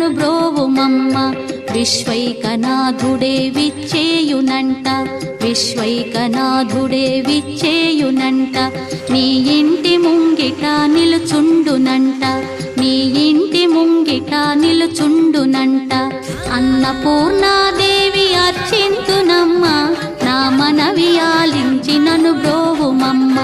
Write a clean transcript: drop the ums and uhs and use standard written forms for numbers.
నను బ్రోవుమమ్మ. విశ్వైకనాథుడే విచ్చేయునంట, విశ్వైకనాథుడే విచ్చేయునంట. నీ ఇంటి ముంగిట నిలుచుండునంట, నీ ఇంటి ముంగిట నిలుచుండునంట. అన్నపూర్ణాదేవి అర్చింతునమ్మ, నా మనవి ఆలించి నను బ్రోవుమమ్మ.